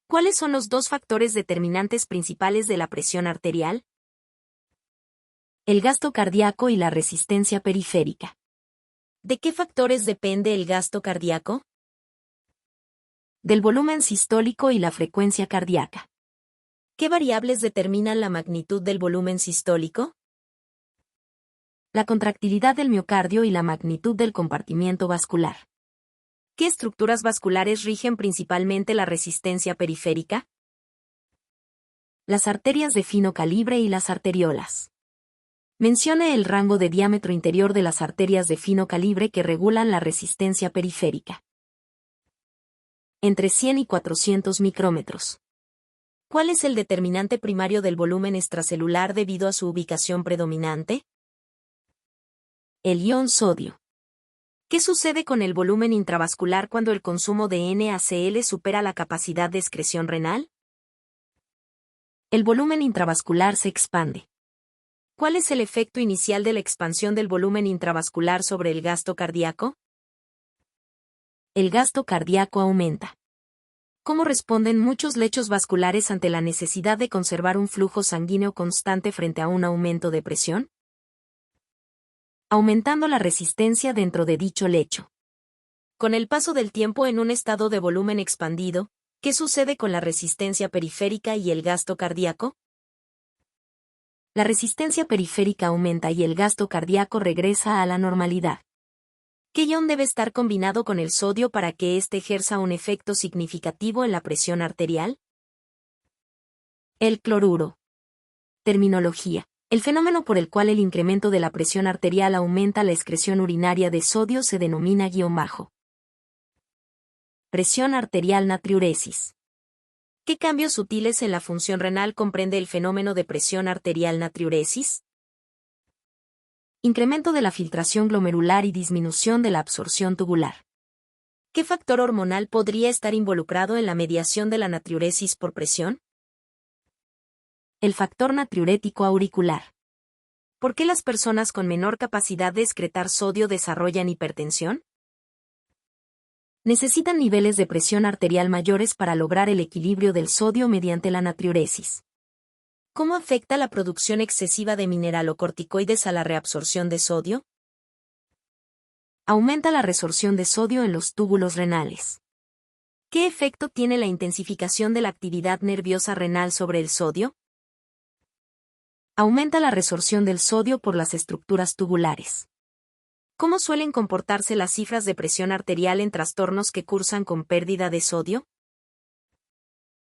¿Cuáles son los dos factores determinantes principales de la presión arterial? El gasto cardíaco y la resistencia periférica. ¿De qué factores depende el gasto cardíaco? Del volumen sistólico y la frecuencia cardíaca. ¿Qué variables determinan la magnitud del volumen sistólico? La contractilidad del miocardio y la magnitud del compartimiento vascular. ¿Qué estructuras vasculares rigen principalmente la resistencia periférica? Las arterias de fino calibre y las arteriolas. Mencione el rango de diámetro interior de las arterias de fino calibre que regulan la resistencia periférica. Entre 100 y 400 micrómetros. ¿Cuál es el determinante primario del volumen extracelular debido a su ubicación predominante? El ion sodio. ¿Qué sucede con el volumen intravascular cuando el consumo de NaCl supera la capacidad de excreción renal? El volumen intravascular se expande. ¿Cuál es el efecto inicial de la expansión del volumen intravascular sobre el gasto cardíaco? El gasto cardíaco aumenta. ¿Cómo responden muchos lechos vasculares ante la necesidad de conservar un flujo sanguíneo constante frente a un aumento de presión? Aumentando la resistencia dentro de dicho lecho. Con el paso del tiempo en un estado de volumen expandido, ¿qué sucede con la resistencia periférica y el gasto cardíaco? La resistencia periférica aumenta y el gasto cardíaco regresa a la normalidad. ¿Qué ion debe estar combinado con el sodio para que éste ejerza un efecto significativo en la presión arterial? El cloruro. Terminología. El fenómeno por el cual el incremento de la presión arterial aumenta la excreción urinaria de sodio se denomina _. Presión arterial natriuresis. ¿Qué cambios sutiles en la función renal comprende el fenómeno de presión arterial natriuresis? Incremento de la filtración glomerular y disminución de la absorción tubular. ¿Qué factor hormonal podría estar involucrado en la mediación de la natriuresis por presión? El factor natriurético auricular. ¿Por qué las personas con menor capacidad de excretar sodio desarrollan hipertensión? Necesitan niveles de presión arterial mayores para lograr el equilibrio del sodio mediante la natriuresis. ¿Cómo afecta la producción excesiva de mineralocorticoides a la reabsorción de sodio? Aumenta la resorción de sodio en los túbulos renales. ¿Qué efecto tiene la intensificación de la actividad nerviosa renal sobre el sodio? Aumenta la resorción del sodio por las estructuras tubulares. ¿Cómo suelen comportarse las cifras de presión arterial en trastornos que cursan con pérdida de sodio?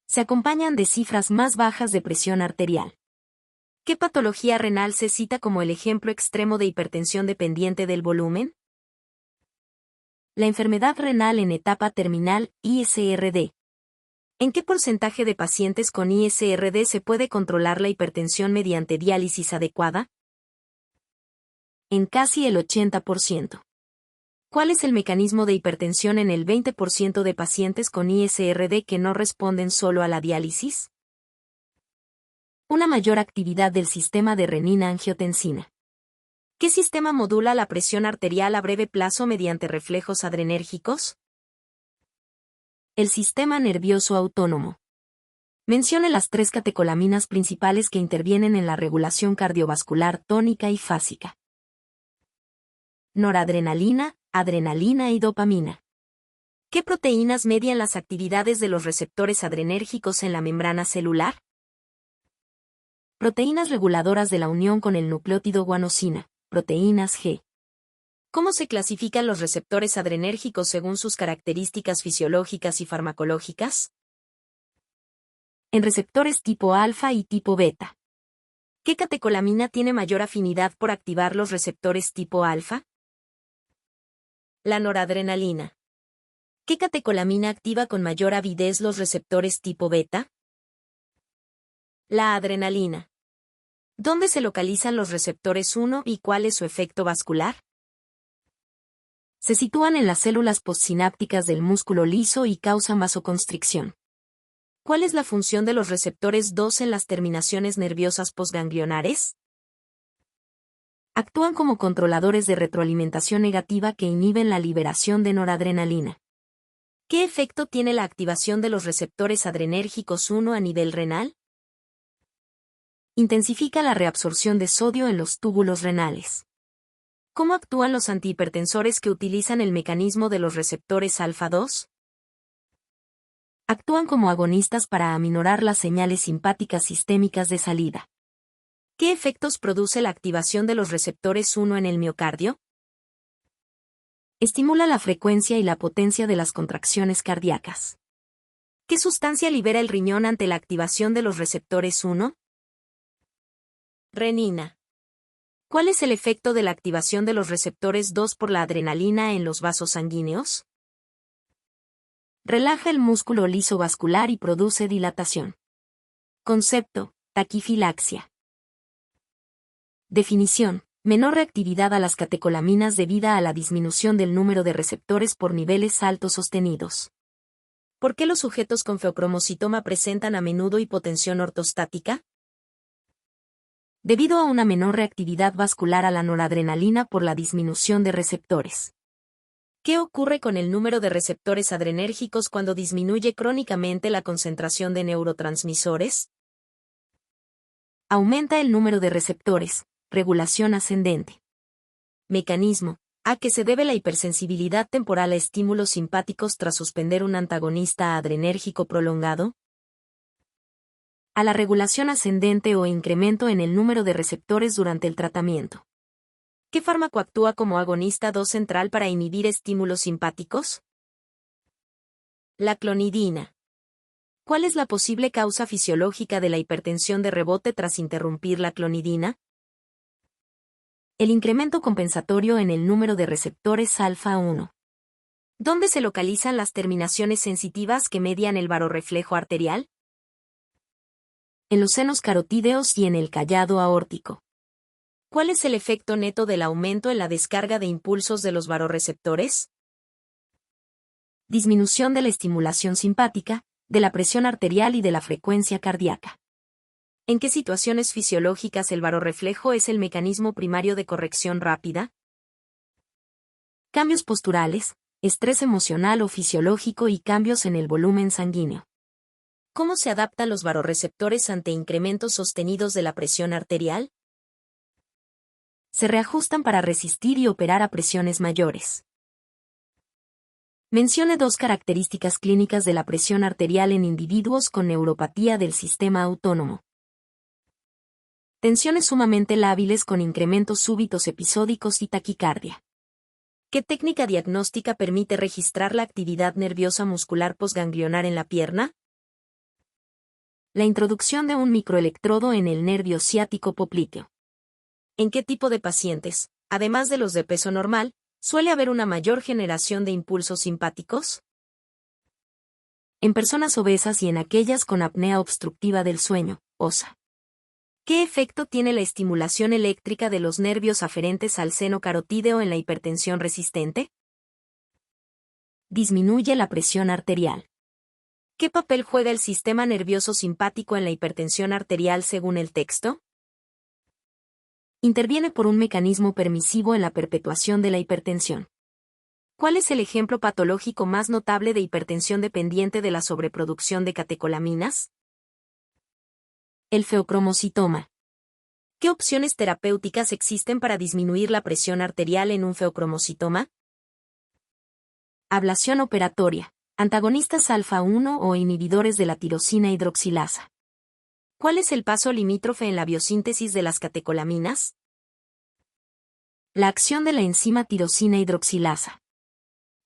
Se acompañan de cifras más bajas de presión arterial. ¿Qué patología renal se cita como el ejemplo extremo de hipertensión dependiente del volumen? La enfermedad renal en etapa terminal, ISRD. ¿En qué porcentaje de pacientes con ISRD se puede controlar la hipertensión mediante diálisis adecuada? En casi el 80%. ¿Cuál es el mecanismo de hipertensión en el 20% de pacientes con ISRD que no responden solo a la diálisis? Una mayor actividad del sistema de renina-angiotensina. ¿Qué sistema modula la presión arterial a breve plazo mediante reflejos adrenérgicos? El sistema nervioso autónomo. Mencione las 3 catecolaminas principales que intervienen en la regulación cardiovascular tónica y fásica. Noradrenalina, adrenalina y dopamina. ¿Qué proteínas median las actividades de los receptores adrenérgicos en la membrana celular? Proteínas reguladoras de la unión con el nucleótido guanosina, proteínas G. ¿Cómo se clasifican los receptores adrenérgicos según sus características fisiológicas y farmacológicas? En receptores tipo alfa y tipo beta. ¿Qué catecolamina tiene mayor afinidad por activar los receptores tipo alfa? La noradrenalina. ¿Qué catecolamina activa con mayor avidez los receptores tipo beta? La adrenalina. ¿Dónde se localizan los receptores 1 y cuál es su efecto vascular? Se sitúan en las células postsinápticas del músculo liso y causan vasoconstricción. ¿Cuál es la función de los receptores 2 en las terminaciones nerviosas postganglionares? Actúan como controladores de retroalimentación negativa que inhiben la liberación de noradrenalina. ¿Qué efecto tiene la activación de los receptores adrenérgicos 1 a nivel renal? Intensifica la reabsorción de sodio en los túbulos renales. ¿Cómo actúan los antihipertensores que utilizan el mecanismo de los receptores alfa-2? Actúan como agonistas para aminorar las señales simpáticas sistémicas de salida. ¿Qué efectos produce la activación de los receptores 1 en el miocardio? Estimula la frecuencia y la potencia de las contracciones cardíacas. ¿Qué sustancia libera el riñón ante la activación de los receptores 1? Renina. ¿Cuál es el efecto de la activación de los receptores 2 por la adrenalina en los vasos sanguíneos? Relaja el músculo liso vascular y produce dilatación. Concepto: taquifilaxia. Definición: menor reactividad a las catecolaminas debida a la disminución del número de receptores por niveles altos sostenidos. ¿Por qué los sujetos con feocromocitoma presentan a menudo hipotensión ortostática? Debido a una menor reactividad vascular a la noradrenalina por la disminución de receptores. ¿Qué ocurre con el número de receptores adrenérgicos cuando disminuye crónicamente la concentración de neurotransmisores? Aumenta el número de receptores, regulación ascendente. Mecanismo: ¿a qué se debe la hipersensibilidad temporal a estímulos simpáticos tras suspender un antagonista adrenérgico prolongado? A la regulación ascendente o incremento en el número de receptores durante el tratamiento. ¿Qué fármaco actúa como agonista 2 central para inhibir estímulos simpáticos? La clonidina. ¿Cuál es la posible causa fisiológica de la hipertensión de rebote tras interrumpir la clonidina? El incremento compensatorio en el número de receptores alfa-1. ¿Dónde se localizan las terminaciones sensitivas que median el barorreflejo arterial? En los senos carotídeos y en el callado aórtico. ¿Cuál es el efecto neto del aumento en la descarga de impulsos de los barorreceptores? Disminución de la estimulación simpática, de la presión arterial y de la frecuencia cardíaca. ¿En qué situaciones fisiológicas el barorreflejo es el mecanismo primario de corrección rápida? Cambios posturales, estrés emocional o fisiológico y cambios en el volumen sanguíneo. ¿Cómo se adaptan los barorreceptores ante incrementos sostenidos de la presión arterial? Se reajustan para resistir y operar a presiones mayores. Mencione 2 características clínicas de la presión arterial en individuos con neuropatía del sistema autónomo. Tensiones sumamente lábiles con incrementos súbitos episódicos y taquicardia. ¿Qué técnica diagnóstica permite registrar la actividad nerviosa muscular posganglionar en la pierna? La introducción de un microelectrodo en el nervio ciático popliteo. ¿En qué tipo de pacientes, además de los de peso normal, suele haber una mayor generación de impulsos simpáticos? En personas obesas y en aquellas con apnea obstructiva del sueño, OSA. ¿Qué efecto tiene la estimulación eléctrica de los nervios aferentes al seno carotídeo en la hipertensión resistente? Disminuye la presión arterial. ¿Qué papel juega el sistema nervioso simpático en la hipertensión arterial según el texto? Interviene por un mecanismo permisivo en la perpetuación de la hipertensión. ¿Cuál es el ejemplo patológico más notable de hipertensión dependiente de la sobreproducción de catecolaminas? El feocromocitoma. ¿Qué opciones terapéuticas existen para disminuir la presión arterial en un feocromocitoma? Ablación operatoria, antagonistas alfa-1 o inhibidores de la tirosina hidroxilasa. ¿Cuál es el paso limítrofe en la biosíntesis de las catecolaminas? La acción de la enzima tirosina hidroxilasa.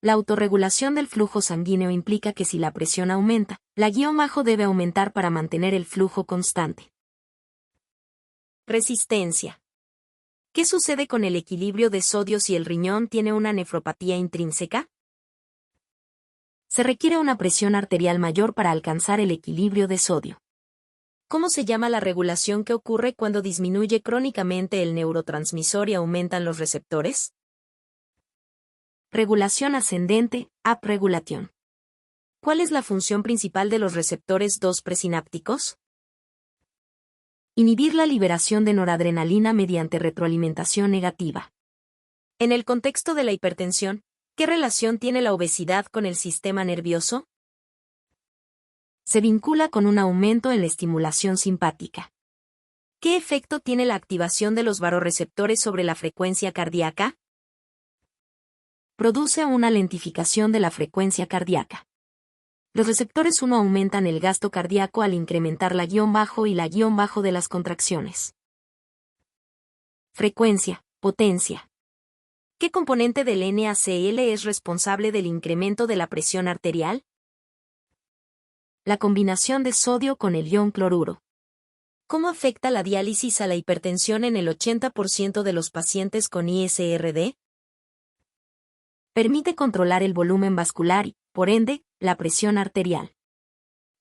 La autorregulación del flujo sanguíneo implica que si la presión aumenta, la guión-bajo debe aumentar para mantener el flujo constante. Resistencia. ¿Qué sucede con el equilibrio de sodio si el riñón tiene una nefropatía intrínseca? Se requiere una presión arterial mayor para alcanzar el equilibrio de sodio. ¿Cómo se llama la regulación que ocurre cuando disminuye crónicamente el neurotransmisor y aumentan los receptores? Regulación ascendente, upregulación. ¿Cuál es la función principal de los receptores 2 presinápticos? Inhibir la liberación de noradrenalina mediante retroalimentación negativa. En el contexto de la hipertensión, ¿Qué relación tiene la obesidad con el sistema nervioso? Se vincula con un aumento en la estimulación simpática. ¿Qué efecto tiene la activación de los varorreceptores sobre la frecuencia cardíaca? Produce una lentificación de la frecuencia cardíaca. Los receptores 1 aumentan el gasto cardíaco al incrementar la guión bajo y la guión bajo de las contracciones. Frecuencia, potencia. ¿Qué componente del NaCl es responsable del incremento de la presión arterial? La combinación de sodio con el ion cloruro. ¿Cómo afecta la diálisis a la hipertensión en el 80% de los pacientes con ISRD? Permite controlar el volumen vascular y, por ende, la presión arterial.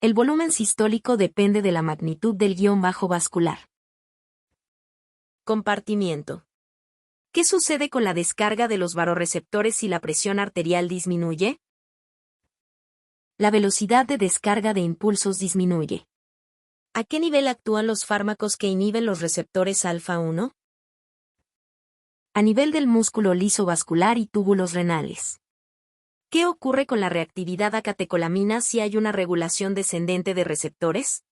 El volumen sistólico depende de la magnitud del guión bajo vascular. Compartimiento. ¿Qué sucede con la descarga de los varorreceptores si la presión arterial disminuye? La velocidad de descarga de impulsos disminuye. ¿A qué nivel actúan los fármacos que inhiben los receptores alfa 1? A nivel del músculo liso vascular y túbulos renales. ¿Qué ocurre con la reactividad a catecolaminas si hay una regulación descendente de receptores?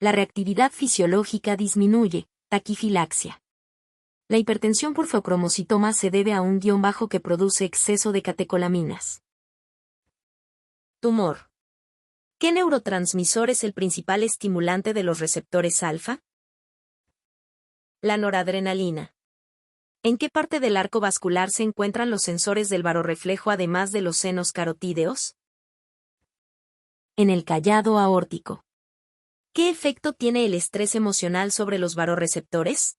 La reactividad fisiológica disminuye, taquifilaxia. La hipertensión por feocromocitoma se debe a un guión bajo que produce exceso de catecolaminas. Tumor. ¿Qué neurotransmisor es el principal estimulante de los receptores alfa? La noradrenalina. ¿En qué parte del arco vascular se encuentran los sensores del varorreflejo además de los senos carotídeos? En el callado aórtico. ¿Qué efecto tiene el estrés emocional sobre los varorreceptores?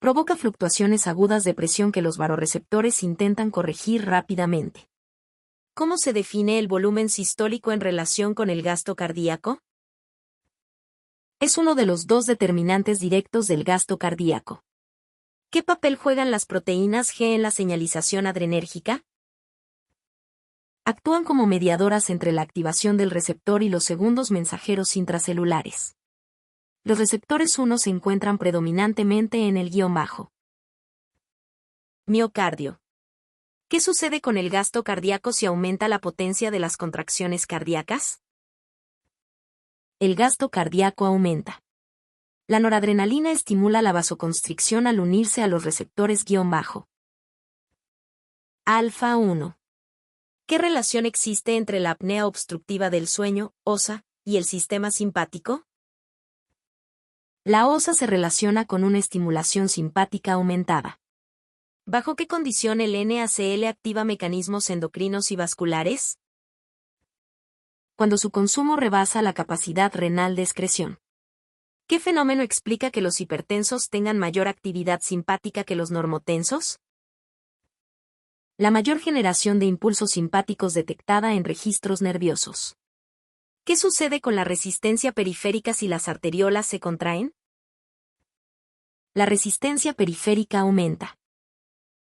Provoca fluctuaciones agudas de presión que los varorreceptores intentan corregir rápidamente. ¿Cómo se define el volumen sistólico en relación con el gasto cardíaco? Es uno de los dos determinantes directos del gasto cardíaco. ¿Qué papel juegan las proteínas G en la señalización adrenérgica? Actúan como mediadoras entre la activación del receptor y los segundos mensajeros intracelulares. Los receptores 1 se encuentran predominantemente en el guión bajo. Miocardio. ¿Qué sucede con el gasto cardíaco si aumenta la potencia de las contracciones cardíacas? El gasto cardíaco aumenta. La noradrenalina estimula la vasoconstricción al unirse a los receptores guión bajo. Alfa 1. ¿Qué relación existe entre la apnea obstructiva del sueño, OSA, y el sistema simpático? La OSA se relaciona con una estimulación simpática aumentada. ¿Bajo qué condición el NaCl activa mecanismos endocrinos y vasculares? Cuando su consumo rebasa la capacidad renal de excreción. ¿Qué fenómeno explica que los hipertensos tengan mayor actividad simpática que los normotensos? La mayor generación de impulsos simpáticos detectada en registros nerviosos. ¿Qué sucede con la resistencia periférica si las arteriolas se contraen? La resistencia periférica aumenta.